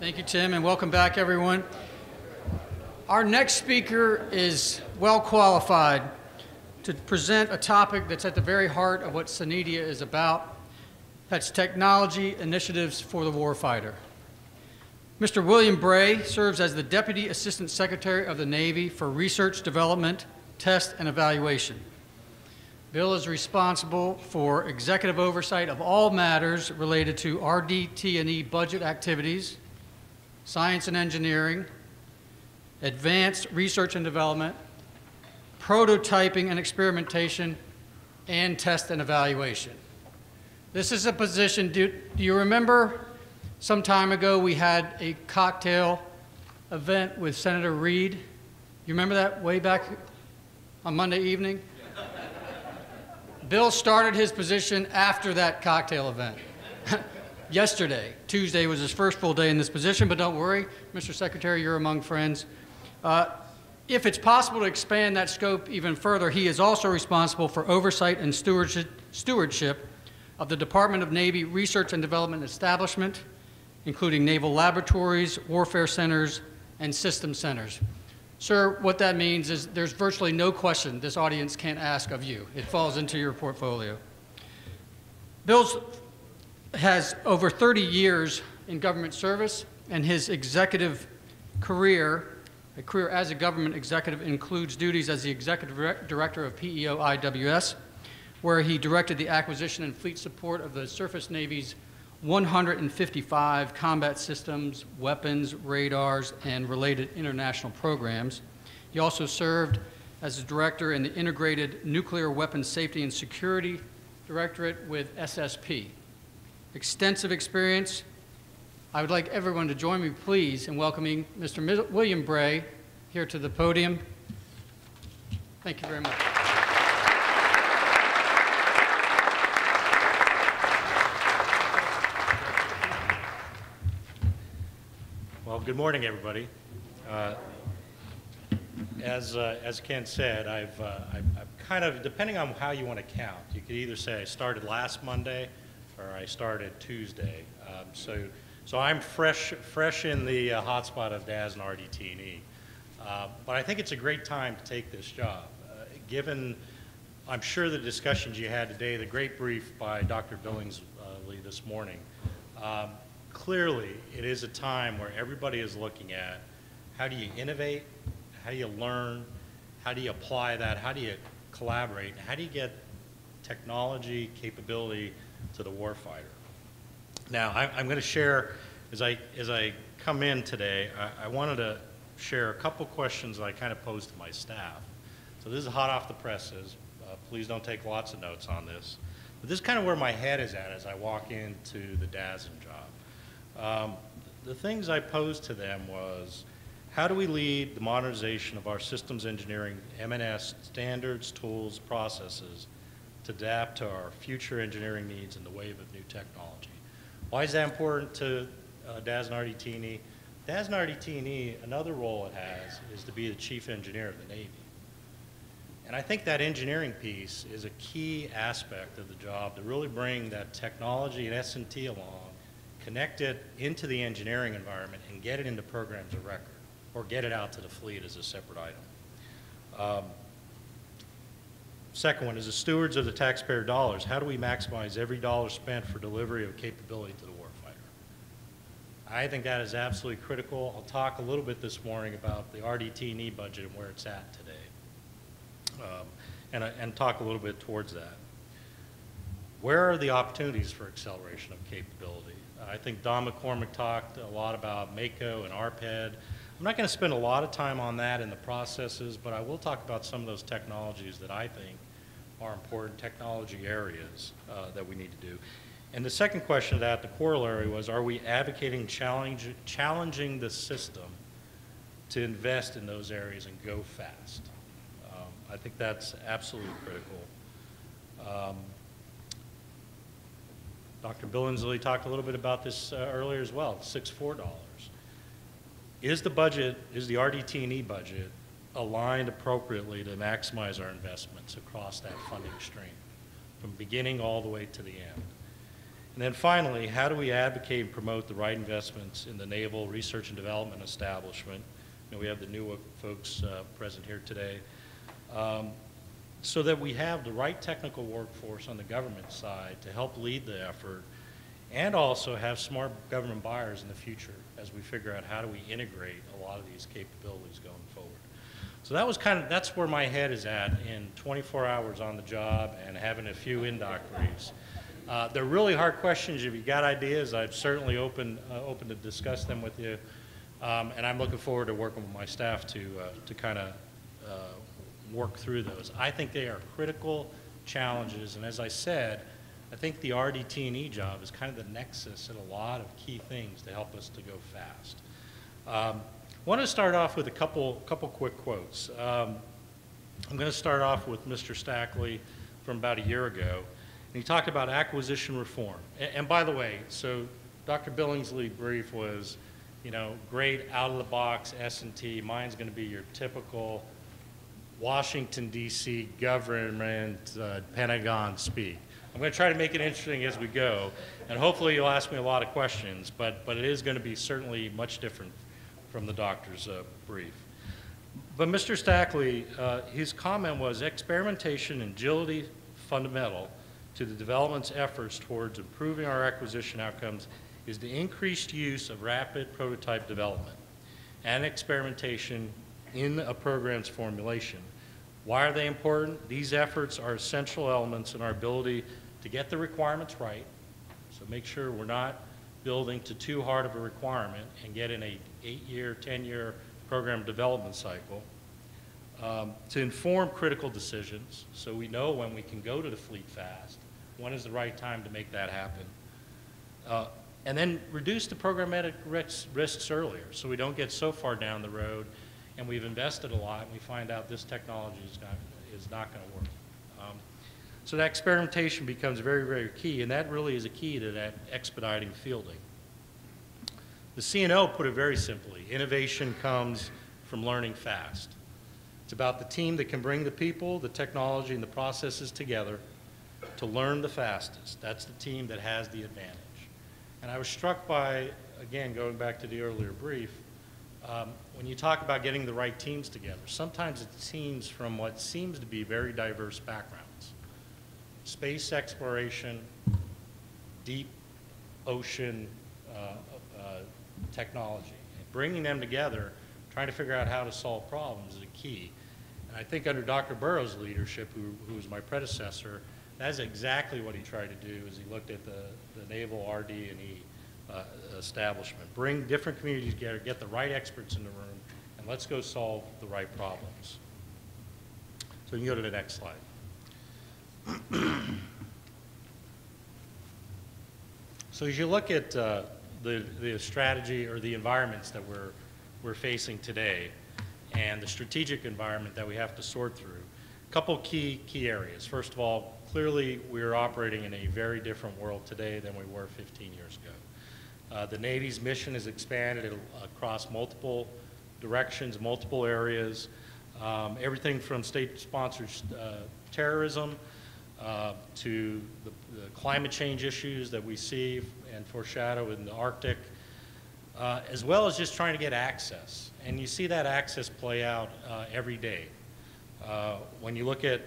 Thank you, Tim, and welcome back, everyone. Our next speaker is well qualified to present a topic that's at the very heart of what SENEDIA is about. That's technology initiatives for the warfighter. Mr. William Bray serves as the Deputy Assistant Secretary of the Navy for Research, Development, Test, and Evaluation. Bill is responsible for executive oversight of all matters related to RDT&E budget activities, science and engineering, advanced research and development, prototyping and experimentation, and test and evaluation. This is a position, do you remember some time ago we had a cocktail event with Senator Reid? You remember that way back on Monday evening? Bill started his position after that cocktail event. Yesterday, Tuesday, was his first full day in this position, but don't worry, Mr. Secretary, you're among friends. If it's possible to expand that scope even further, he is also responsible for oversight and stewardship of the Department of Navy Research and Development Establishment, including naval laboratories, warfare centers, and system centers. Sir, what that means is there's virtually no question this audience can't ask of you. It falls into your portfolio. Bill has over 30 years in government service, and his executive career, a career as a government executive, includes duties as the executive director of PEO IWS, where he directed the acquisition and fleet support of the Surface Navy's 155 combat systems, weapons, radars, and related international programs. He also served as a director in the Integrated Nuclear Weapons Safety and Security Directorate with SSP. Extensive experience. I would like everyone to join me, please, in welcoming Mr. William Bray here to the podium. Thank you very much. Well, good morning, everybody. As Ken said, I've kind of, depending on how you want to count, you could either say I started last Monday or I started Tuesday. So I'm fresh in the hotspot of DAS and RDT&E. But I think it's a great time to take this job, given, I'm sure, the discussions you had today, the great brief by Dr. Billingsley this morning. Clearly, it is a time where everybody is looking at how do you innovate, how do you learn, how do you apply that, how do you collaborate, and how do you get technology capability to the warfighter. Now, I'm going to share, as I come in today, I wanted to share a couple questions that I kind of posed to my staff. So this is hot off the presses. Please don't take lots of notes on this. But this is kind of where my head is at as I walk into the DASN job. The things I posed to them was, how do we lead the modernization of our systems engineering M&S standards, tools, processes to adapt to our future engineering needs in the wave of new technology? Why is that important to DAS and RDT&E? DAS and RDT&E, another role it has is to be the chief engineer of the Navy. And I think that engineering piece is a key aspect of the job to really bring that technology and S&T along, connect it into the engineering environment, and get it into programs of record, or get it out to the fleet as a separate item. Second one is the stewards of the taxpayer dollars. How do we maximize every dollar spent for delivery of capability to the warfighter? I think that is absolutely critical. I'll talk a little bit this morning about the RDT&E budget and where it's at today, and talk a little bit towards that. Where are the opportunities for acceleration of capability? I think Don McCormick talked a lot about MACO and ARPED. I'm not going to spend a lot of time on that in the processes, but I will talk about some of those technologies that I think are important technology areas that we need to do. And the second question to that, the corollary, was, are we advocating challenging the system to invest in those areas and go fast? I think that's absolutely critical. Dr. Billingsley talked a little bit about this earlier as well, $6.4. Is the budget, is the RDT&E budget aligned appropriately to maximize our investments across that funding stream, from beginning all the way to the end? And then finally, how do we advocate and promote the right investments in the Naval Research and Development Establishment? You know, we have the new folks present here today. So that we have the right technical workforce on the government side to help lead the effort, and also have smart government buyers in the future as we figure out how do we integrate a lot of these capabilities going forward. So that was that's where my head is at in 24 hours on the job and having a few in-doc briefs. They're really hard questions. If you got ideas, I'm certainly open to discuss them with you. And I'm looking forward to working with my staff to kind of work through those. I think they are critical challenges, and as I said, I think the RDT&E job is kind of the nexus at a lot of key things to help us to go fast. I want to start off with a couple quick quotes. I'm going to start off with Mr. Stackley from about a year ago, and he talked about acquisition reform. And by the way, so Dr. Billingsley's brief was, you know, great out-of-the-box S&T. Mine's going to be your typical Washington, D.C. government, Pentagon speak. I'm going to try to make it interesting as we go, and hopefully you'll ask me a lot of questions, but it is going to be certainly much different from the doctor's brief. But Mr. Stackley, his comment was, experimentation and agility fundamental to the development's efforts towards improving our acquisition outcomes is the increased use of rapid prototype development and experimentation in a program's formulation. Why are they important? These efforts are essential elements in our ability to get the requirements right, so make sure we're not building to too hard of a requirement and get in a 8-year, 10-year program development cycle, to inform critical decisions so we know when we can go to the fleet fast, when is the right time to make that happen, and then reduce the programmatic risks earlier so we don't get so far down the road and we've invested a lot and we find out this technology is not going to work. So that experimentation becomes very, very key, and that really is a key to that expediting fielding. The CNO put it very simply, innovation comes from learning fast. It's about the team that can bring the people, the technology, and the processes together to learn the fastest. That's the team that has the advantage. And I was struck by, again, going back to the earlier brief, when you talk about getting the right teams together, sometimes it's teams from what seems to be very diverse backgrounds. Space exploration, deep ocean technology. And bringing them together, trying to figure out how to solve problems is a key. And I think under Dr. Burroughs' leadership, who was my predecessor, that's exactly what he tried to do as he looked at the Naval RD&E establishment. Bring different communities together, get the right experts in the room, and let's go solve the right problems. So you can go to the next slide. So as you look at the strategy or the environments that we're facing today and the strategic environment that we have to sort through, a couple key areas. First of all, clearly we're operating in a very different world today than we were 15 years ago. The Navy's mission has expanded across multiple directions, multiple areas, everything from state-sponsored terrorism to the climate change issues that we see and foreshadow in the Arctic, as well as just trying to get access. And you see that access play out every day. When you look at,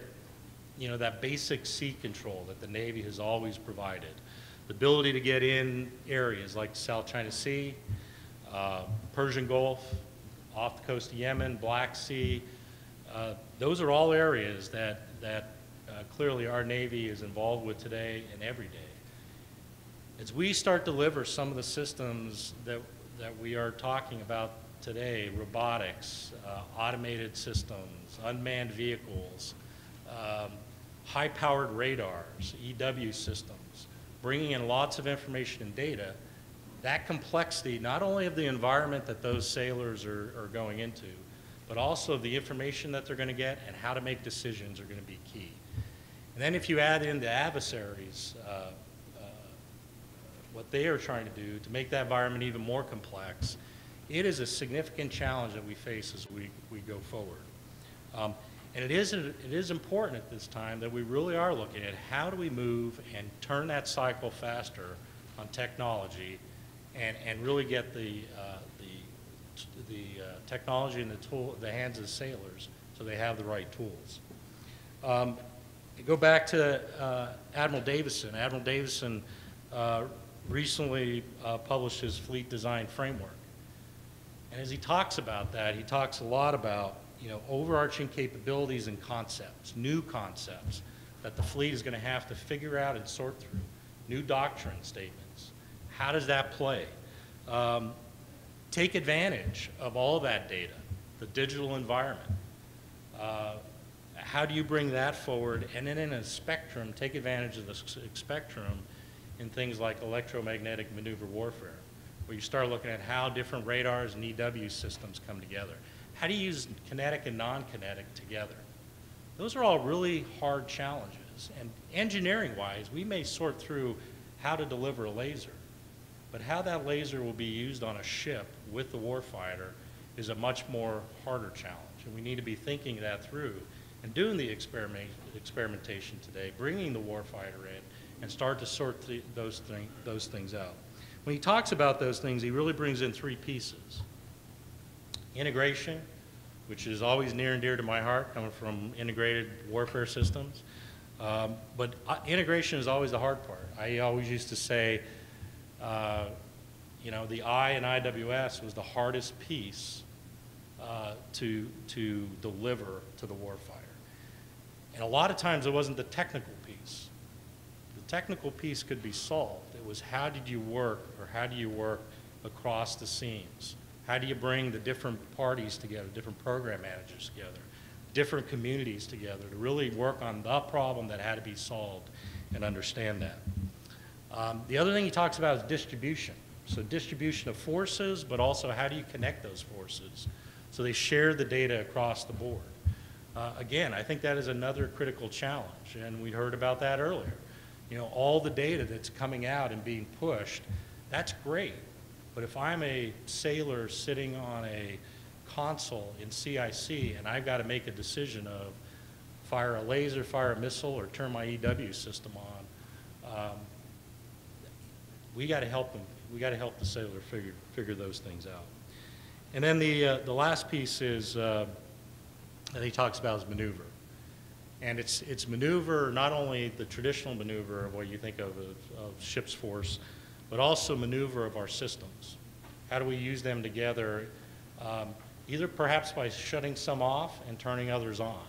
you know, that basic sea control that the Navy has always provided, the ability to get in areas like the South China Sea, Persian Gulf, off the coast of Yemen, Black Sea, those are all areas that clearly our Navy is involved with today and every day. As we start to deliver some of the systems that we are talking about today, robotics, automated systems, unmanned vehicles, high-powered radars, EW systems, bringing in lots of information and data, that complexity, not only of the environment that those sailors are going into, but also the information that they're going to get and how to make decisions are going to be key. And then if you add in the adversaries, what they are trying to do to make that environment even more complex, it is a significant challenge that we face as we go forward. And it is important at this time that we really are looking at how do we move and turn that cycle faster on technology and really get the technology in the hands of the sailors so they have the right tools. Go back to Admiral Davison. Admiral Davison recently published his fleet design framework. And as he talks about that, he talks a lot about overarching capabilities and concepts, new concepts that the fleet is going to have to figure out and sort through, new doctrine statements. How does that play? Take advantage of all that data, the digital environment. How do you bring that forward? And then in a spectrum, take advantage of the spectrum in things like electromagnetic maneuver warfare, where you start looking at how different radars and EW systems come together. How do you use kinetic and non-kinetic together? Those are all really hard challenges. And engineering-wise, we may sort through how to deliver a laser, but how that laser will be used on a ship with the warfighter is a much more harder challenge. And we need to be thinking that through and doing the experimentation today, bringing the warfighter in, and start to sort those things out. When he talks about those things, he really brings in three pieces. Integration, which is always near and dear to my heart, coming from integrated warfare systems. But integration is always the hard part. I always used to say, the I in IWS was the hardest piece to deliver to the warfighter. And a lot of times it wasn't the technical piece. The technical piece could be solved. It was how did you work, or how do you work across the seams? How do you bring the different parties together, different program managers together, different communities together to really work on the problem that had to be solved and understand that? The other thing he talks about is distribution. So distribution of forces, but also how do you connect those forces so they share the data across the board? Again, I think that is another critical challenge, and we heard about that earlier. All the data that's coming out and being pushed, that's great. But if I'm a sailor sitting on a console in CIC and I've got to make a decision of fire a laser, fire a missile, or turn my EW system on, we got to help them. We got to help the sailor figure those things out. And then the last piece is that he talks about is maneuver. And it's maneuver, not only the traditional maneuver of what you think of ship's force, but also maneuver of our systems. How do we use them together, either perhaps by shutting some off and turning others on?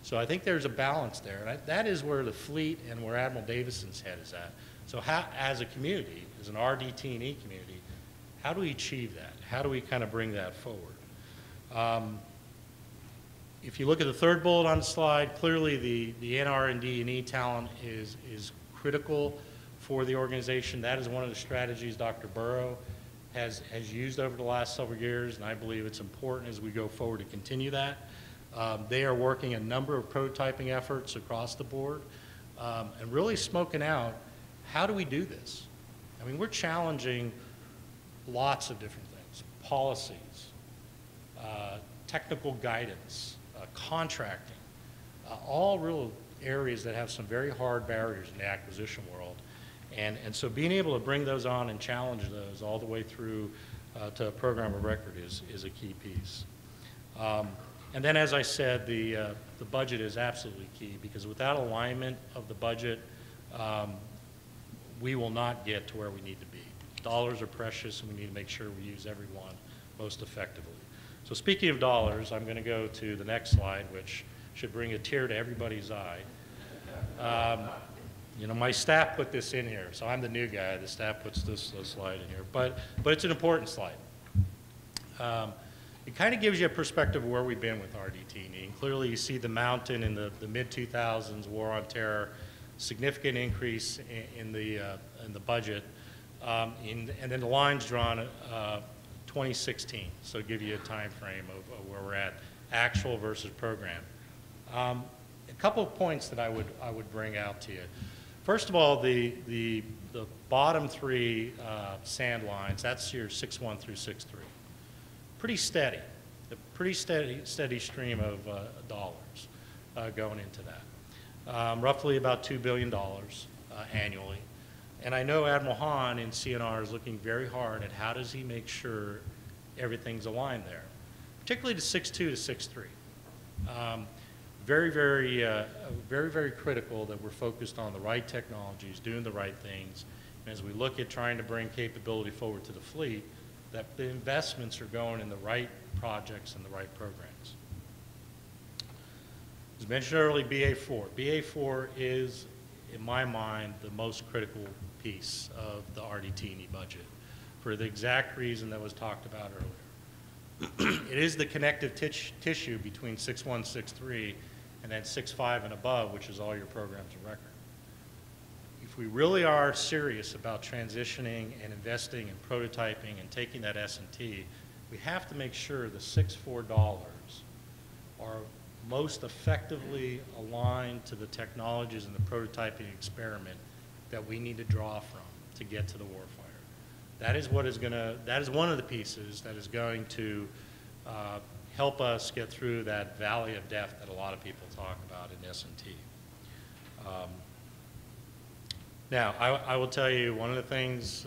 So I think there's a balance there. And that is where the fleet and where Admiral Davison's head is at. So how, as a community, as an RDT&E community, how do we achieve that? How do we kind of bring that forward? If you look at the third bullet on the slide, clearly the NR&D&E talent is critical for the organization. That is one of the strategies Dr. Burrow has used over the last several years, and I believe it's important as we go forward to continue that. They are working a number of prototyping efforts across the board and really smoking out, how do we do this? I mean, we're challenging lots of different things, policies, technical guidance, contracting, all real areas that have some very hard barriers in the acquisition world. And so being able to bring those on and challenge those all the way through to a program of record is a key piece. And then, as I said, the budget is absolutely key, because without alignment of the budget, we will not get to where we need to be. Dollars are precious, and we need to make sure we use every one most effectively. So speaking of dollars, I'm going to go to the next slide, which should bring a tear to everybody's eye. My staff put this in here, so I'm the new guy. The staff puts this slide in here, but it's an important slide. It kind of gives you a perspective of where we've been with RDT&E. Clearly, you see the mountain in the mid-2000s, War on Terror, significant increase in the budget, and then the lines drawn 2016, so give you a time frame of where we're at, actual versus program. A couple of points that I would bring out to you. First of all, the bottom three sand lines, that's your 6.1 through 6.3. Pretty steady, a pretty steady stream of dollars. going into that. Roughly about $2 billion annually. And I know Admiral Hahn in CNR is looking very hard at how does he make sure everything's aligned there, particularly to 6.2 to 6.3. Very critical that we're focused on the right technologies, doing the right things. And as we look at trying to bring capability forward to the fleet, that the investments are going in the right projects and the right programs. As mentioned earlier, BA4. BA4 is, in my mind, the most critical piece of the RDT&E budget for the exact reason that was talked about earlier. It is the connective tissue between 6.1, 6.3, and then 6.5 and above, which is all your programs of record. If we really are serious about transitioning and investing and prototyping and taking that S&T, we have to make sure the 6.4 dollars are most effectively aligned to the technologies and the prototyping experiment that we need to draw from to get to the warfighter. That is what is that is one of the pieces that is going to help us get through that valley of death that a lot of people talk about in S&T. Now, I will tell you one of the things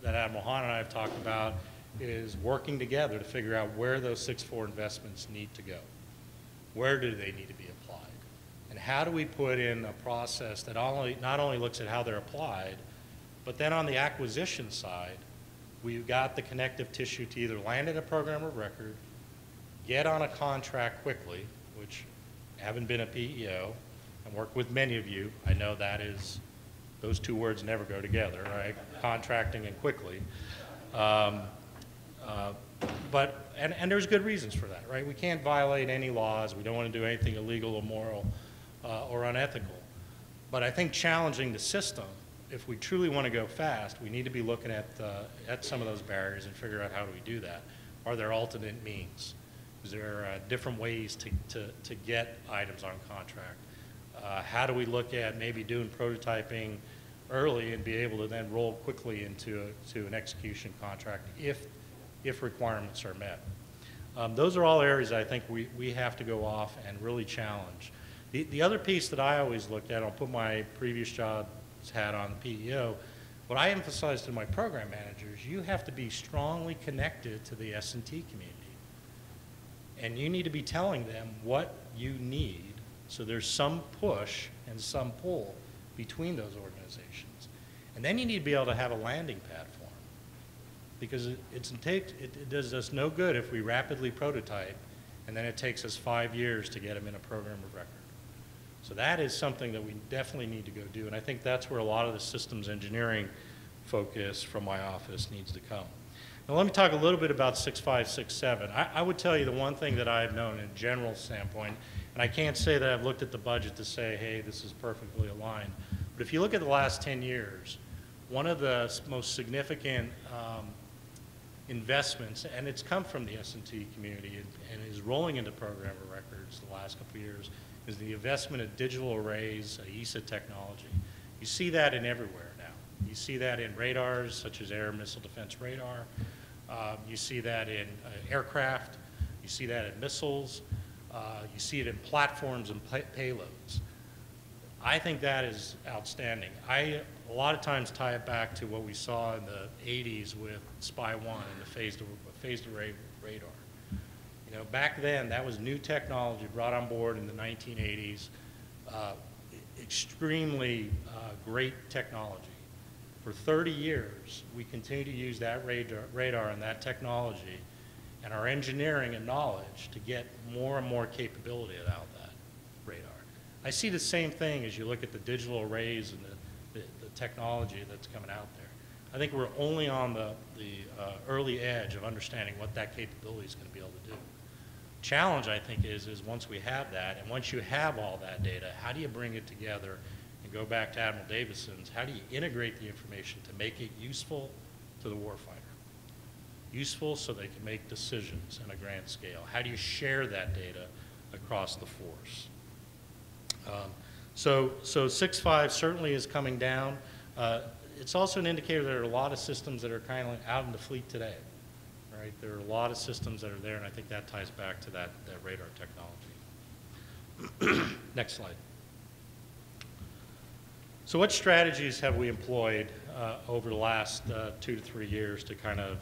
that Admiral Hahn and I have talked about is working together to figure out where those 6.4 investments need to go. Where do they need to be applied? And how do we put in a process that not only looks at how they're applied, but then on the acquisition side, we've got the connective tissue to either land in a program of record, get on a contract quickly, which having been a PEO and worked with many of you, I know that is, those two words never go together, right? Contracting and quickly. And there's good reasons for that, right? We can't violate any laws. We don't want to do anything illegal, immoral, or unethical. But I think challenging the system, if we truly want to go fast, we need to be looking at some of those barriers and figure out how do we do that. Are there alternate means? Is there different ways to get items on contract? How do we look at maybe doing prototyping early and be able to then roll quickly into an execution contract if requirements are met? Those are all areas I think we have to go off and really challenge. The other piece that I always looked at, I'll put my previous job's hat on, the PEO, what I emphasized to my program managers, you have to be strongly connected to the S&T community. And you need to be telling them what you need, so there's some push and some pull between those organizations. And then you need to be able to have a landing pad for them. Because it does us no good if we rapidly prototype and then it takes us 5 years to get them in a program of record. So that is something that we definitely need to go do, and I think that's where a lot of the systems engineering focus from my office needs to come. Now let me talk a little bit about 6.5, 6.7. I would tell you the one thing that I've known in a general standpoint, and I can't say that I've looked at the budget to say, hey, this is perfectly aligned, but if you look at the last 10 years, one of the most significant investments, and it's come from the S&T community and is rolling into program of records the last couple of years, is the investment of digital arrays, ESA technology. You see that in everywhere now. You see that in radars, such as air missile defense radar. You see that in aircraft. You see that in missiles. You see it in platforms and payloads. I think that is outstanding. A lot of times tie it back to what we saw in the 80s with Spy 1 and the phased array radar. You know, back then, that was new technology brought on board in the 1980s, extremely great technology. For 30 years, we continue to use that radar and that technology and our engineering and knowledge to get more and more capability out of that radar. I see the same thing as you look at the digital arrays and the technology that's coming out there. I think we're only on the early edge of understanding what that capability is going to be able to do. Challenge, I think, is once we have that, and once you have all that data, how do you bring it together and go back to Admiral Davidson's, how do you integrate the information to make it useful to the warfighter? Useful so they can make decisions on a grand scale. How do you share that data across the force? So 6.5 certainly is coming down. It's also an indicator there are a lot of systems that are kind of out in the fleet today. Right? There are a lot of systems that are there, and I think that ties back to that radar technology. Next slide. So what strategies have we employed over the last 2 to 3 years to kind of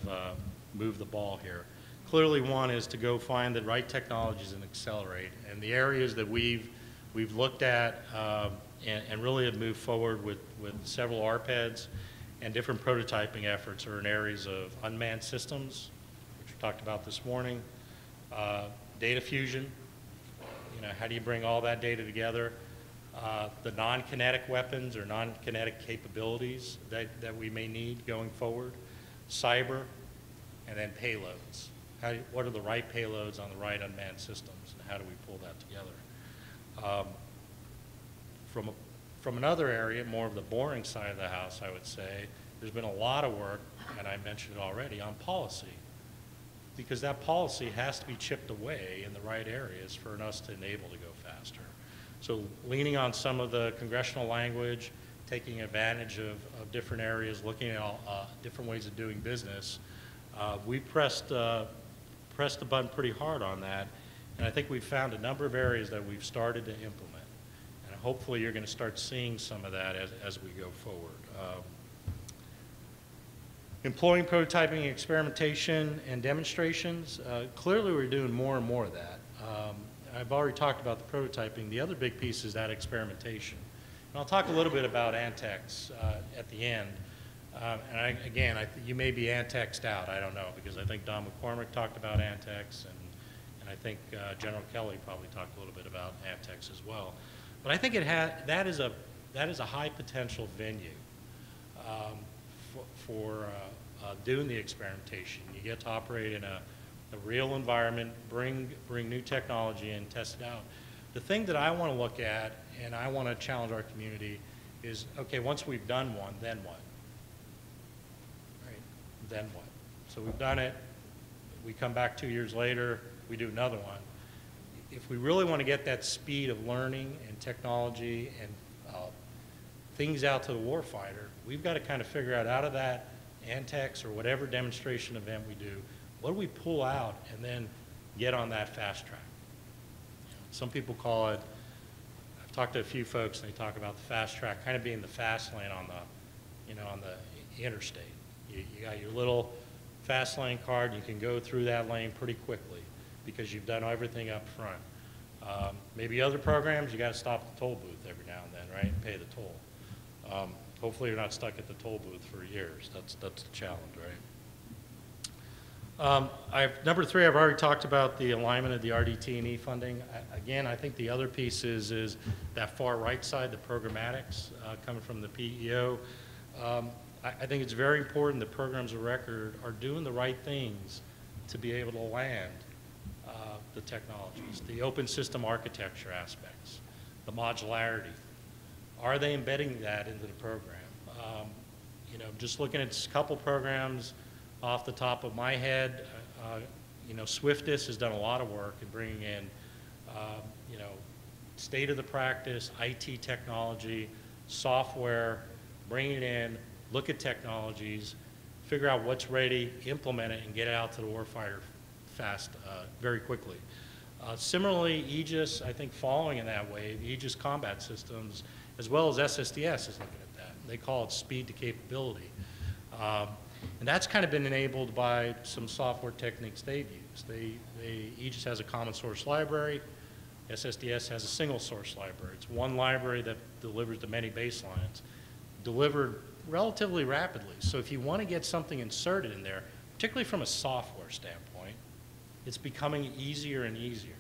move the ball here? Clearly one is to go find the right technologies and accelerate. And the areas that we've looked at and really have moved forward with several ARPEDs and different prototyping efforts are in areas of unmanned systems, which we talked about this morning, data fusion, how do you bring all that data together, the non-kinetic weapons or non-kinetic capabilities that we may need going forward, cyber, and then payloads. What are the right payloads on the right unmanned systems, and how do we pull that together? From another area, more of the boring side of the house, I would say, there's been a lot of work, and I mentioned it already, on policy. Because that policy has to be chipped away in the right areas for us to enable to go faster. So leaning on some of the congressional language, taking advantage of different areas, looking at different ways of doing business, we pressed the button pretty hard on that, and I think we've found a number of areas that we've started to implement. And hopefully you're going to start seeing some of that as we go forward. Employing prototyping, experimentation, and demonstrations, clearly we're doing more and more of that. I've already talked about the prototyping. The other big piece is that experimentation. And I'll talk a little bit about Antex at the end. And you may be Antexed out, I don't know, because I think Don McCormick talked about Antex, and I think General Kelly probably talked a little bit about Antex as well. But I think that is a high potential venue for doing the experimentation. You get to operate in a real environment, bring new technology and test it out. The thing that I want to look at, and I want to challenge our community, is, okay, once we've done one, then what? Right? Then what? So we've done it, we come back 2 years later, we do another one. If we really want to get that speed of learning and technology and things out to the warfighter, we've got to kind of figure out of that Antex or whatever demonstration event we do, what do we pull out and then get on that fast track? Some people call it, I've talked to a few folks and they talk about the fast track kind of being the fast lane on the interstate. You got your little fast lane card, you can go through that lane pretty quickly because you've done everything up front. Maybe other programs, you got to stop at the toll booth every now and then, right, and pay the toll. Hopefully you're not stuck at the toll booth for years. That's the challenge, right? Number 3, I've already talked about the alignment of the RDT&E funding. Again, I think the other piece is that far right side, the programmatics coming from the PEO. I think it's very important that programs of record are doing the right things to be able to land the technologies, the open system architecture aspects, the modularity. Are they embedding that into the program? Just looking at a couple programs off the top of my head, Swiftus has done a lot of work in bringing in, state of the practice, IT technology, software, bring it in, look at technologies, figure out what's ready, implement it, and get it out to the warfighter fast, very quickly. Similarly, Aegis, I think following in that wave, Aegis Combat Systems, as well as SSDS is looking at that. They call it speed to capability. And that's kind of been enabled by some software techniques they've used. Aegis has a common source library. SSDS has a single source library. It's one library that delivers the many baselines, delivered relatively rapidly. So if you want to get something inserted in there, particularly from a software standpoint, it's becoming easier and easier.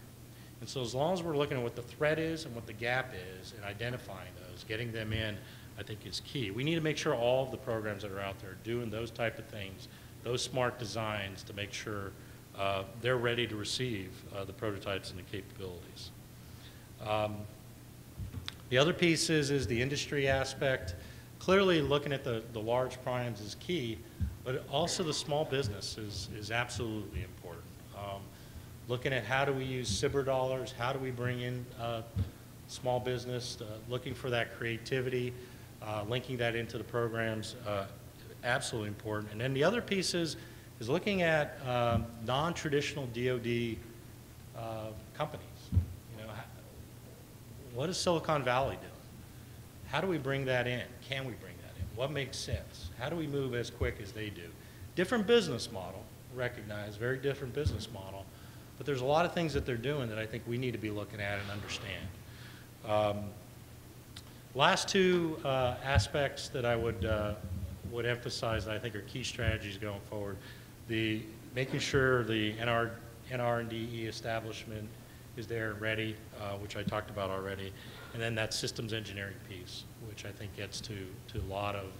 And so as long as we're looking at what the threat is and what the gap is and identifying those, getting them in, I think is key. We need to make sure all of the programs that are out there are doing those type of things, those smart designs to make sure they're ready to receive the prototypes and the capabilities. The other piece is the industry aspect. Clearly looking at the large primes is key, but also the small business is absolutely important. Looking at how do we use SBIR dollars, how do we bring in small business, looking for that creativity, linking that into the programs, absolutely important. And then the other piece is looking at non-traditional DoD companies. what is Silicon Valley doing? How do we bring that in? Can we bring that in? What makes sense? How do we move as quick as they do? Different business model, recognize, very different business model, but there's a lot of things that they're doing that I think we need to be looking at and understand. Last two aspects that I would emphasize that I think are key strategies going forward, the making sure the NR&DE establishment is there and ready, which I talked about already, and then that systems engineering piece, which I think gets to a lot of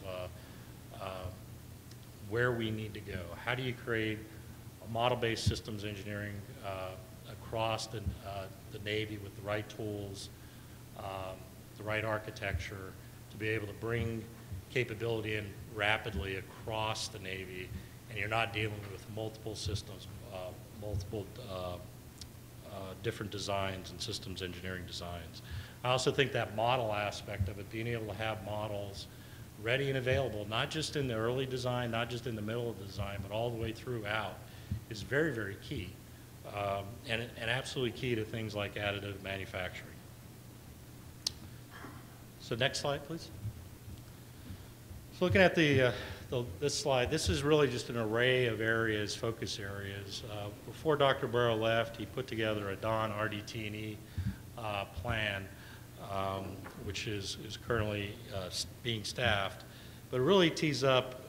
where we need to go. How do you create a model-based systems engineering across the Navy with the right tools, the right architecture to be able to bring capability in rapidly across the Navy, and you're not dealing with multiple systems, multiple different designs and systems engineering designs. I also think that model aspect of it, being able to have models ready and available, not just in the early design, not just in the middle of the design, but all the way throughout, is very, very key, and absolutely key to things like additive manufacturing. So next slide, please. So looking at this slide, this is really just an array of areas, focus areas. Before Dr. Bray left, he put together a DON RDT&E plan, which is currently being staffed, but it really tees up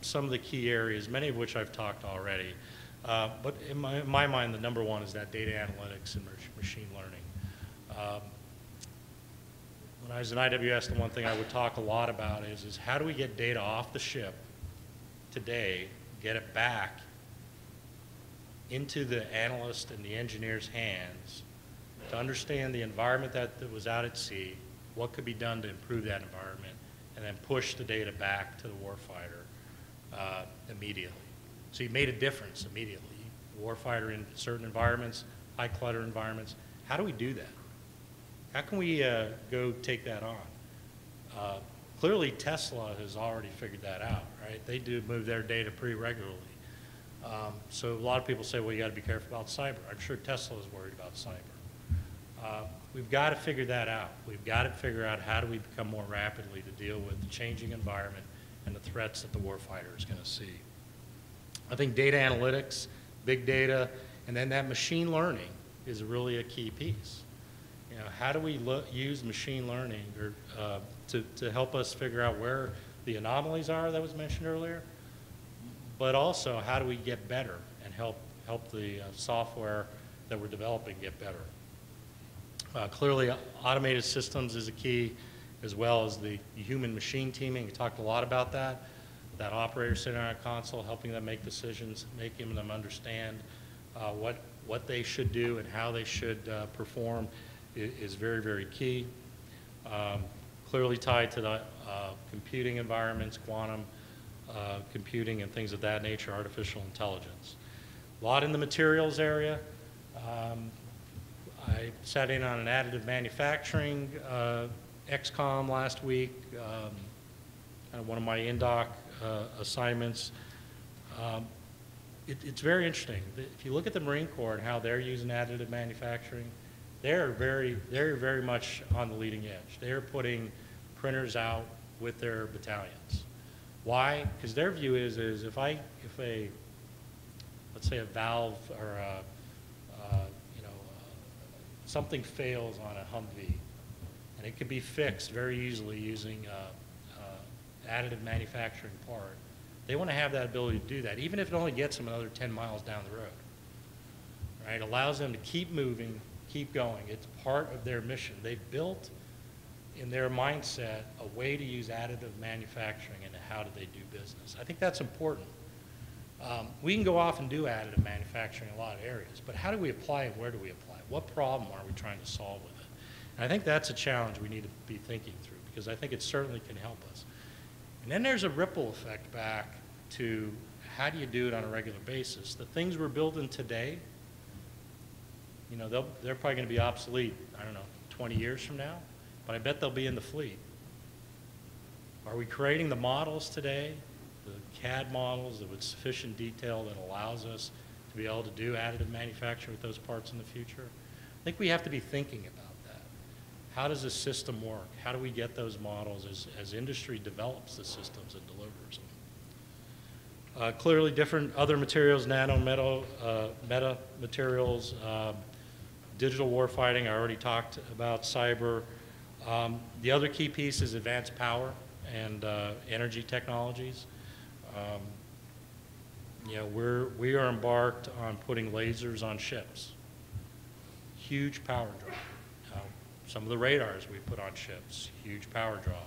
some of the key areas, many of which I've talked already. But in my mind, the number one is that data analytics and machine learning. When I was in IWS, the one thing I would talk a lot about is how do we get data off the ship today, get it back into the analyst and the engineer's hands to understand the environment that was out at sea, what could be done to improve that environment, and then push the data back to the warfighter immediately. So you made a difference immediately. Warfighter in certain environments, high clutter environments. How do we do that? How can we go take that on? Clearly, Tesla has already figured that out, right? They do move their data pretty regularly. So a lot of people say, well, you got to be careful about cyber. I'm sure Tesla is worried about cyber. We've got to figure that out. We've got to figure out how do we become more rapidly to deal with the changing environment and the threats that the warfighter is going to see. I think data analytics, big data, and then that machine learning is really a key piece. You know, how do we use machine learning to help us figure out where the anomalies are that was mentioned earlier, but also how do we get better and help the software that we're developing get better. Clearly, automated systems is a key, as well as the human-machine teaming. We talked a lot about that operator sitting on a console, helping them make decisions, making them understand what they should do and how they should perform is very, very key. Clearly tied to the computing environments, quantum computing and things of that nature, artificial intelligence. A lot in the materials area. I sat in on an additive manufacturing XCOM last week, kind of one of my in-doc assignments. It's very interesting. If you look at the Marine Corps and how they're using additive manufacturing, they're very much on the leading edge. They're putting printers out with their battalions. Why? Because their view is if let's say a valve or something fails on a Humvee, and it could be fixed very easily using additive manufacturing part, they want to have that ability to do that, even if it only gets them another 10 miles down the road. Right? It allows them to keep moving, keep going. It's part of their mission. They've built in their mindset a way to use additive manufacturing and how do they do business. I think that's important. We can go off and do additive manufacturing in a lot of areas, but how do we apply it? Where do we apply it? What problem are we trying to solve with it? And I think that's a challenge we need to be thinking through, because I think it certainly can help us. And then there's a ripple effect back to how do you do it on a regular basis. The things we're building today, you know, they're probably going to be obsolete, I don't know, 20 years from now, but I bet they'll be in the fleet. Are we creating the models today, the CAD models with sufficient detail that allows us to be able to do additive manufacturing with those parts in the future? I think we have to be thinking about that. How does the system work? How do we get those models as industry develops the systems and delivers them? Clearly different other materials, nano, meta materials, digital warfighting, I already talked about cyber. The other key piece is advanced power and energy technologies. You know, we are embarked on putting lasers on ships. Huge power draw. Some of the radars we put on ships, huge power draw.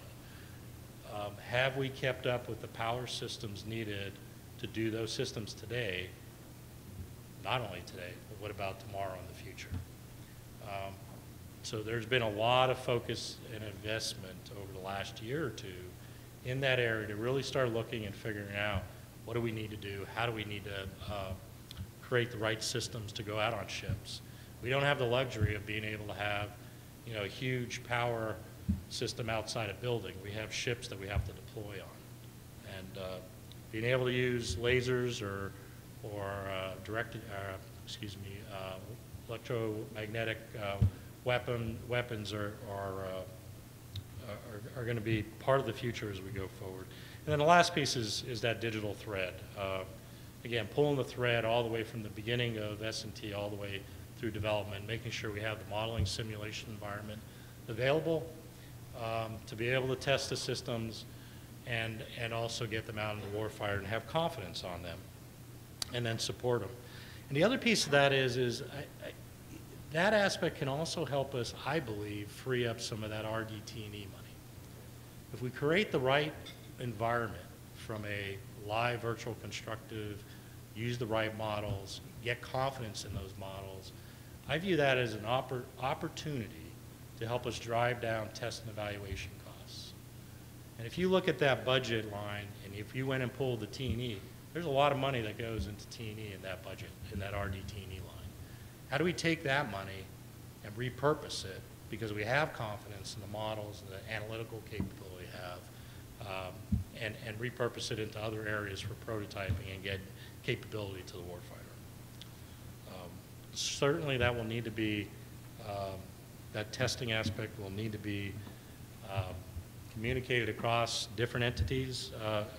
Have we kept up with the power systems needed to do those systems today? Not only today, but what about tomorrow and the future? So there's been a lot of focus and investment over the last year or two in that area to really start looking and figuring out what do we need to do, how do we need to create the right systems to go out on ships. We don't have the luxury of being able to have, you know, a huge power system outside a building. We have ships that we have to deploy on. And being able to use lasers or electromagnetic weapons are going to be part of the future as we go forward. And then the last piece is that digital thread. Again, pulling the thread all the way from the beginning of S&T all the way through development, making sure we have the modeling simulation environment available to be able to test the systems and also get them out into the warfighter and have confidence on them and then support them. And the other piece of that is that aspect can also help us, I believe, free up some of that RDT&E money. If we create the right environment from a live virtual constructive, use the right models, get confidence in those models, I view that as an opportunity to help us drive down test and evaluation costs. And if you look at that budget line, and if you went and pulled the T&E, there's a lot of money that goes into T&E in that budget, in that RDT&E line. How do we take that money and repurpose it, because we have confidence in the models and the analytical capability we have, and repurpose it into other areas for prototyping and get capability to the warfighter? Certainly that will need to be, that testing aspect will need to be communicated across different entities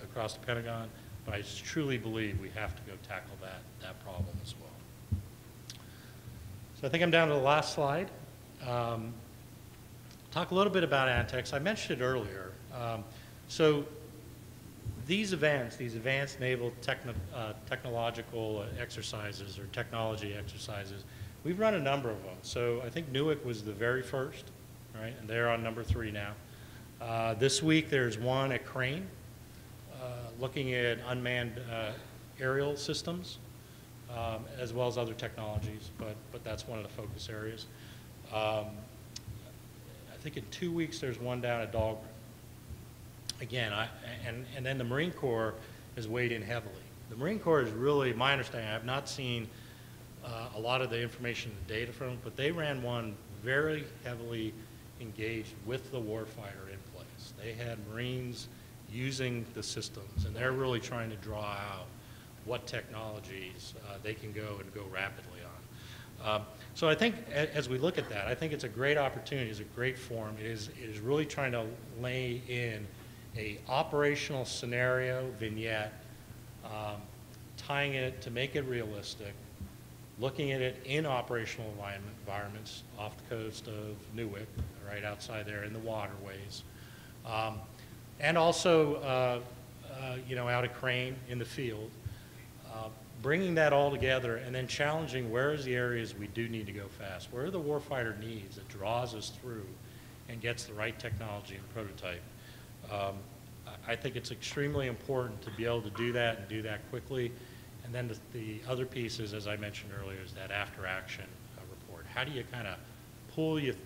across the Pentagon, but I truly believe we have to go tackle that problem as well. So I think I'm down to the last slide. Talk a little bit about Antex. I mentioned it earlier. So these events, these advanced naval technological exercises or technology exercises, we've run a number of them. So I think Newark was the very first, right? And they're on number 3 now. This week there's one at Crane, looking at unmanned aerial systems, as well as other technologies, but that's one of the focus areas. I think in 2 weeks there's one down at Dahlgren. Again, and then the Marine Corps has weighed in heavily. The Marine Corps is really, my understanding, I have not seen a lot of the information and data from them, but they ran one very heavily engaged with the warfighter in place. They had Marines using the systems, and they're really trying to draw out what technologies they can go rapidly on. So I think as we look at that, I think it's a great opportunity, it's a great forum. It is really trying to lay in a operational scenario vignette, tying it to make it realistic, looking at it in operational environments off the coast of Newark, right outside there in the waterways, and also you know, out at Crane in the field, bringing that all together and then challenging where is the areas we do need to go fast, where are the warfighter needs that draws us through and gets the right technology and prototype. I think it's extremely important to be able to do that and do that quickly. And then the other pieces, as I mentioned earlier, is that after action report. How do you kind of pull it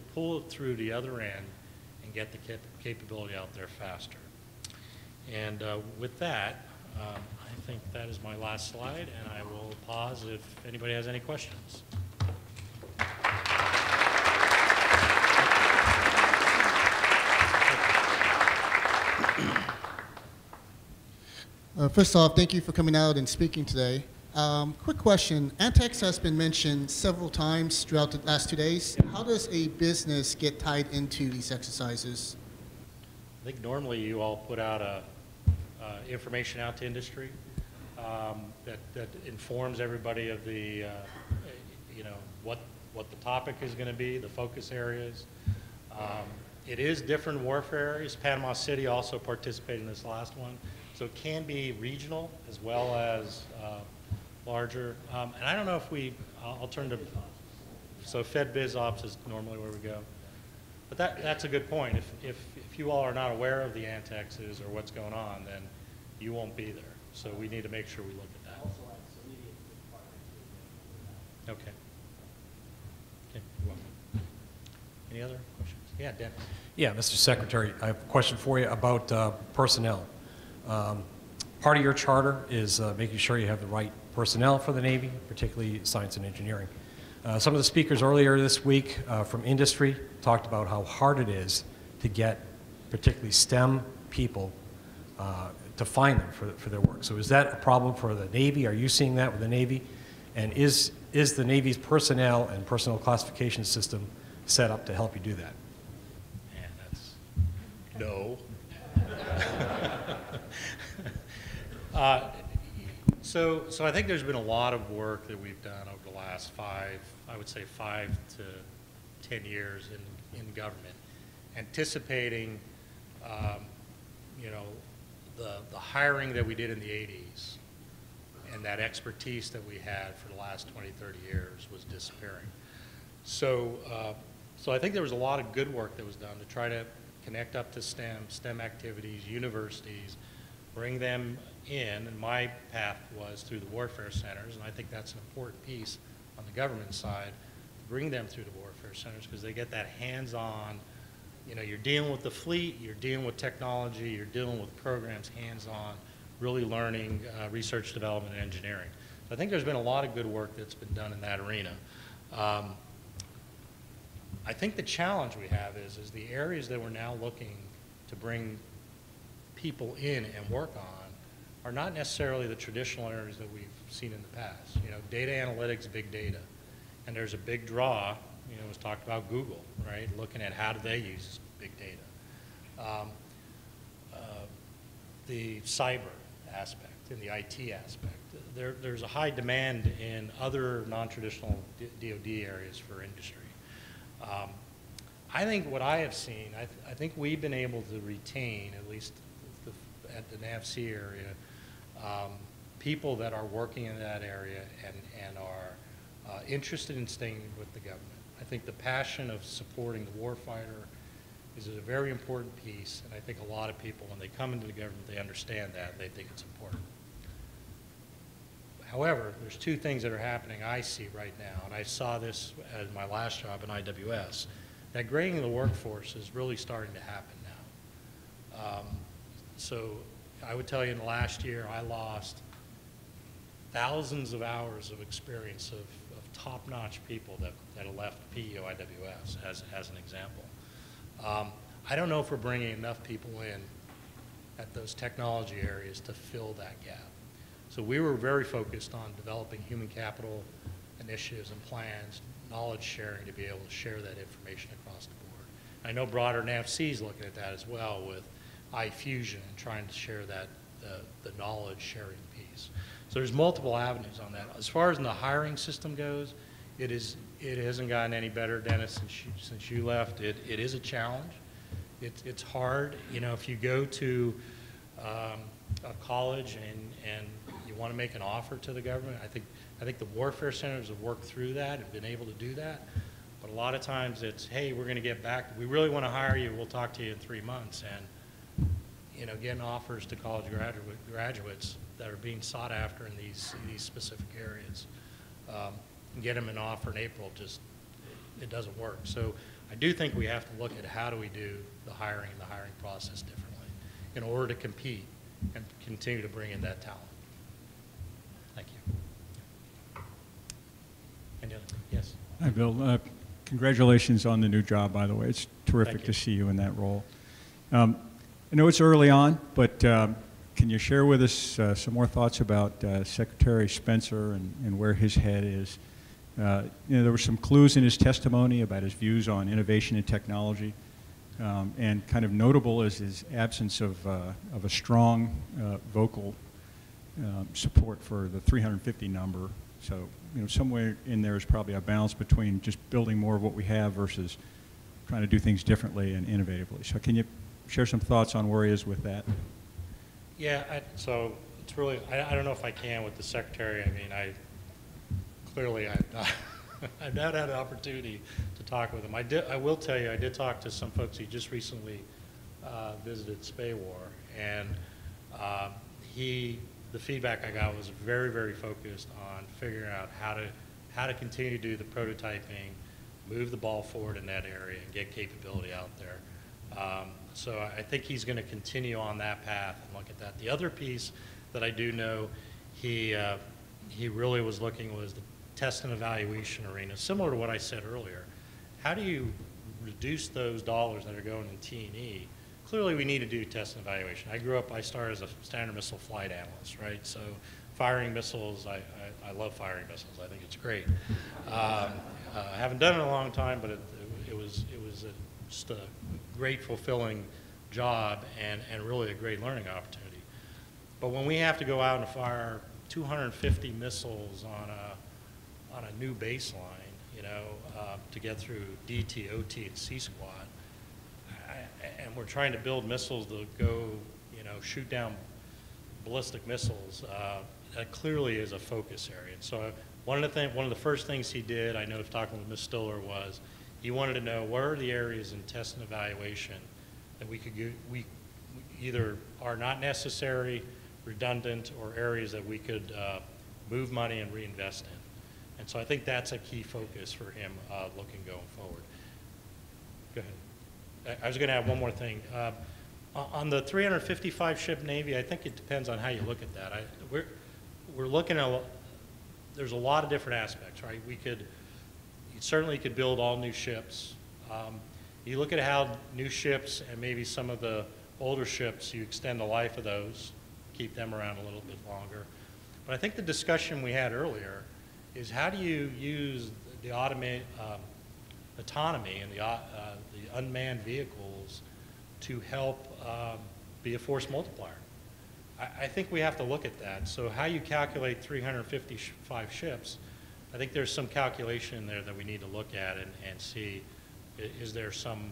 through the other end and get the capability out there faster? And with that, I think that is my last slide, and I will pause if anybody has any questions. First off, thank you for coming out and speaking today. Quick question. Antex has been mentioned several times throughout the last 2 days. How does a business get tied into these exercises? I think normally you all put out information out to industry that informs everybody of the, what the topic is going to be, the focus areas. It is different warfare areas. Panama City also participated in this last one. So it can be regional as well as larger. And I don't know if I'll turn to, so Fed Biz Ops is normally where we go. But that's a good point. If you all are not aware of the antexes or what's going on, then you won't be there. So we need to make sure we look at that. Okay. Okay, you're welcome. Any other questions? Yeah, Dennis. Yeah, Mr. Secretary, I have a question for you about personnel. Part of your charter is making sure you have the right personnel for the Navy, particularly science and engineering. Some of the speakers earlier this week from industry talked about how hard it is to get particularly STEM people to find them for their work. So is that a problem for the Navy? Are you seeing that with the Navy? And is the Navy's personnel and personnel classification system set up to help you do that? Man, that's no. So I think there's been a lot of work that we've done over the last 5 to 10 years in government, anticipating, the hiring that we did in the 80s and that expertise that we had for the last 20, 30 years was disappearing. So I think there was a lot of good work that was done to try to connect up to STEM activities, universities, bring them in, and my path was through the warfare centers, and I think that's an important piece on the government side, bring them through the warfare centers because they get that hands-on, you're dealing with the fleet, you're dealing with technology, you're dealing with programs hands-on, really learning research, development, and engineering. So I think there's been a lot of good work that's been done in that arena. I think the challenge we have is the areas that we're now looking to bring people in and work on are not necessarily the traditional areas that we've seen in the past. Data analytics, big data. And there's a big draw, it was talked about Google, right? Looking at how do they use big data. The cyber aspect and the IT aspect. There's a high demand in other non-traditional DoD areas for industry. I think what I have seen, I think we've been able to retain, at least at the NAVC area, people that are working in that area and are interested in staying with the government. I think the passion of supporting the warfighter is a very important piece, and I think a lot of people, when they come into the government, they understand that, they think it's important. However, there's 2 things that are happening I see right now, and I saw this at my last job in IWS. That grading of the workforce is really starting to happen now. So I would tell you in the last year, I lost thousands of hours of experience of top-notch people that have left PEO IWS, as an example. I don't know if we're bringing enough people in at those technology areas to fill that gap. So we were very focused on developing human capital initiatives and plans, knowledge sharing to be able to share that information across the board. I know broader NAVC is looking at that as well with iFusion and trying to share that, the knowledge sharing piece. So there's multiple avenues on that. As far as the hiring system goes, it hasn't gotten any better, Dennis, since you left. It is a challenge. It's hard. If you go to a college and you want to make an offer to the government, I think the warfare centers have worked through that and been able to do that. But a lot of times it's, hey, we're going to get back. We really want to hire you. We'll talk to you in 3 months. And getting offers to college graduates that are being sought after in these specific areas, and get them an offer in April, it doesn't work. So I do think we have to look at how do we do the hiring and the hiring process differently in order to compete and continue to bring in that talent. Thank you. Any other? Yes. Hi, Bill. Congratulations on the new job, by the way. It's terrific to see you in that role. I know it's early on, but Can you share with us some more thoughts about Secretary Spencer and where his head is? There were some clues in his testimony about his views on innovation and technology, and kind of notable is his absence of a strong vocal support for the 350 number. So, somewhere in there is probably a balance between just building more of what we have versus trying to do things differently and innovatively. So can you share some thoughts on where he is with that? Yeah, so it's really, I don't know if I can with the Secretary. I mean, I've not had an opportunity to talk with him. I will tell you, I did talk to some folks. He just recently visited Spaywar, and the feedback I got was very, very focused on figuring out how to continue to do the prototyping, move the ball forward in that area, and get capability out there. So I think he's going to continue on that path and look at that. The other piece that I do know he really was looking was the test and evaluation arena, similar to what I said earlier. How do you reduce those dollars that are going in T&E? Clearly, we need to do test and evaluation. I started as a Standard Missile flight analyst, right? So firing missiles, I love firing missiles. I think it's great. I haven't done it in a long time, but it was just a great, fulfilling job and really a great learning opportunity. But when we have to go out and fire 250 missiles on a new baseline, to get through DT, OT, and C squad, and we're trying to build missiles that go, shoot down ballistic missiles, that clearly is a focus area. And so one of the first things he did, I know if talking with Ms. Stiller, was he wanted to know where are the areas in test and evaluation that we either are not necessary, redundant, or areas that we could move money and reinvest in. And so I think that's a key focus for him looking going forward. Go ahead. I was going to add one more thing. On the 355 ship Navy, I think it depends on how you look at that. We're looking at, there's a lot of different aspects, right? You certainly could build all new ships. You look at how new ships and maybe some of the older ships, you extend the life of those, keep them around a little bit longer. But I think the discussion we had earlier is how do you use the autonomy and the unmanned vehicles to help be a force multiplier? I think we have to look at that. So how you calculate 355 ships, I think there's some calculation in there that we need to look at and see, is there some,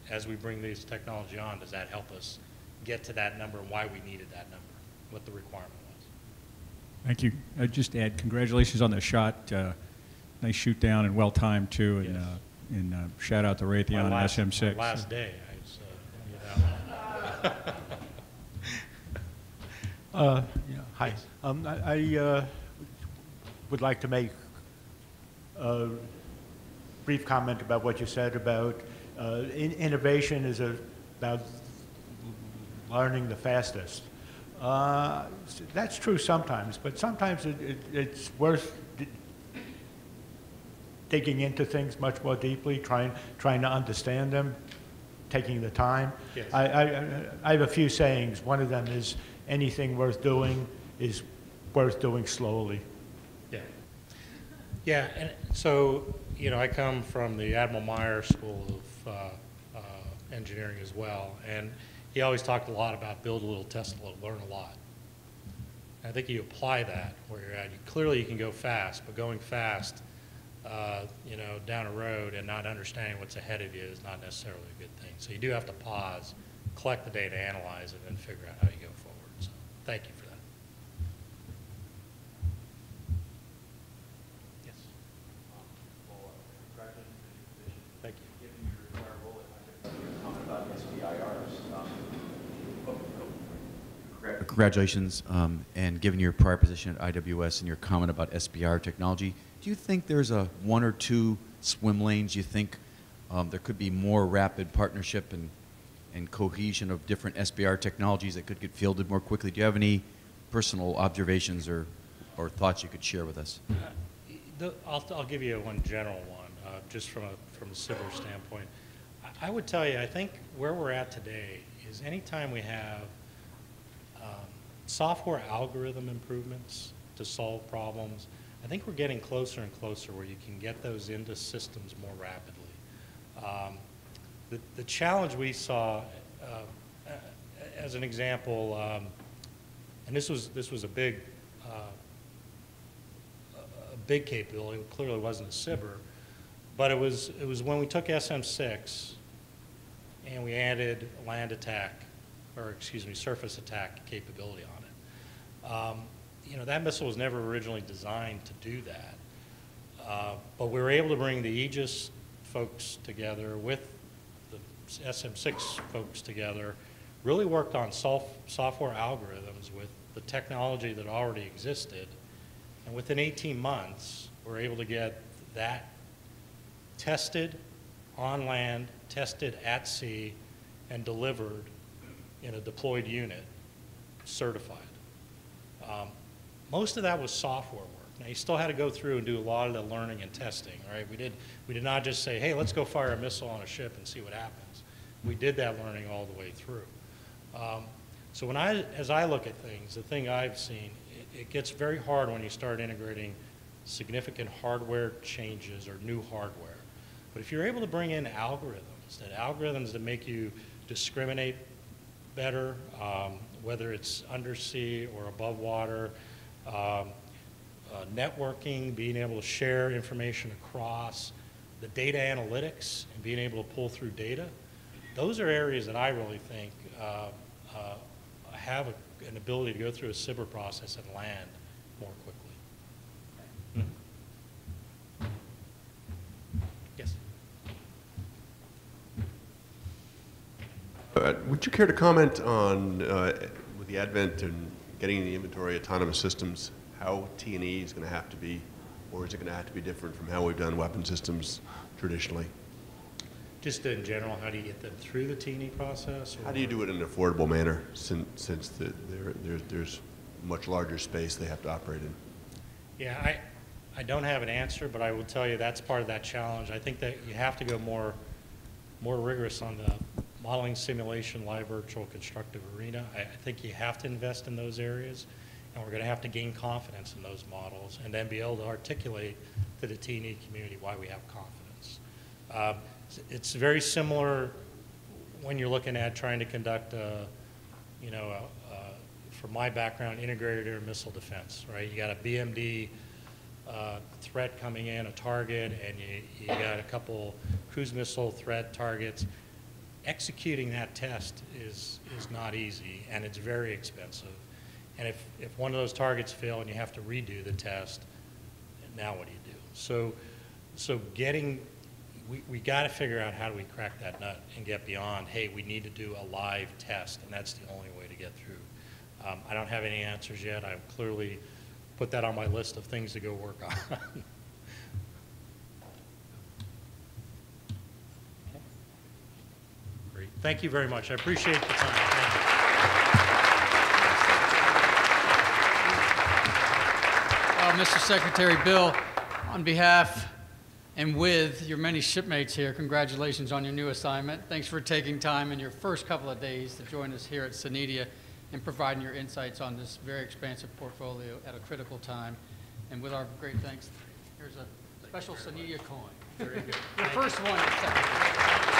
as we bring these technology on, does that help us get to that number and why we needed that number, what the requirement was. Thank you. I'd just add congratulations on the shot. Nice shoot down and well timed too. And, Yes. and shout out to Raytheon and SM6. My last day. Hi. I would like to make a brief comment about what you said about innovation is about learning the fastest. That's true sometimes, but sometimes it's worth digging into things much more deeply, trying to understand them, taking the time. Yes. I have a few sayings. One of them is anything worth doing is worth doing slowly. Yeah. Yeah, and so, I come from the Admiral Meyer School of Engineering as well, and he always talked a lot about build a little, test a little, learn a lot. And I think you apply that where you're at. Clearly you can go fast, but going fast, down a road and not understanding what's ahead of you is not necessarily a good thing. So you do have to pause, collect the data, analyze it, and figure out how you go forward. So thank you for that. Yes. Thank you. Congratulations, and given your prior position at IWS and your comment about SBR technology, do you think there's one or two swim lanes you think there could be more rapid partnership and cohesion of different SBR technologies that could get fielded more quickly? Do you have any personal observations or thoughts you could share with us? I'll give you one general one, just from a civil standpoint. I would tell you, I think where we're at today is anytime we have software algorithm improvements to solve problems, I think we're getting closer and closer where you can get those into systems more rapidly. The challenge we saw, as an example, and this was a big capability. It clearly wasn't a SIBR, but it was when we took SM6 and we added land attack, or excuse me, surface attack capability on it. You know, that missile was never originally designed to do that, but we were able to bring the Aegis folks together with the SM6 folks together, really worked on software algorithms with the technology that already existed, and within 18 months, we're able to get that tested on land, tested at sea, and delivered in a deployed unit, certified. Most of that was software work. Now, you still had to go through and do a lot of the learning and testing, right? We did not just say, hey, let's go fire a missile on a ship and see what happens. We did that learning all the way through. So as I look at things, the thing I've seen, it gets very hard when you start integrating significant hardware changes or new hardware. But if you're able to bring in algorithms that make you discriminate better, whether it's undersea or above water, networking, being able to share information across, the data analytics, and being able to pull through data, those are areas that I really think have an ability to go through a SIBR process and land more quickly. Yes? Would you care to comment on, with the advent and getting the inventory autonomous systems, how T&E is going to have to be, or is it going to have to be different from how we've done weapon systems traditionally? Just in general, how do you get them through the T&E process? How do you do it in an affordable manner, since there's much larger space they have to operate in? Yeah, I don't have an answer, but I will tell you that's part of that challenge. I think that you have to go more rigorous on the modeling, simulation, live, virtual, constructive arena. I think you have to invest in those areas, and we're going to have to gain confidence in those models and then be able to articulate to the T&E community why we have confidence. It's very similar when you're looking at trying to conduct, from my background, integrated air missile defense, right? You got a BMD threat coming in, a target, and you got a couple cruise missile threat targets. Executing that test is not easy, and it's very expensive. And if one of those targets fail and you have to redo the test, now what do you do? So we got to figure out how do we crack that nut and get beyond, hey, we need to do a live test, and that's the only way to get through. I don't have any answers yet. I've clearly put that on my list of things to go work on. Okay. Great. Thank you very much. I appreciate the time. Thank you. Mr. Secretary, Bill, on behalf and with your many shipmates here, congratulations on your new assignment. Thanks for taking time in your first couple of days to join us here at SENEDIA and providing your insights on this very expansive portfolio at a critical time. And with our great thanks, here's a special SENEDIA coin. Very good. Your first one, Secretary.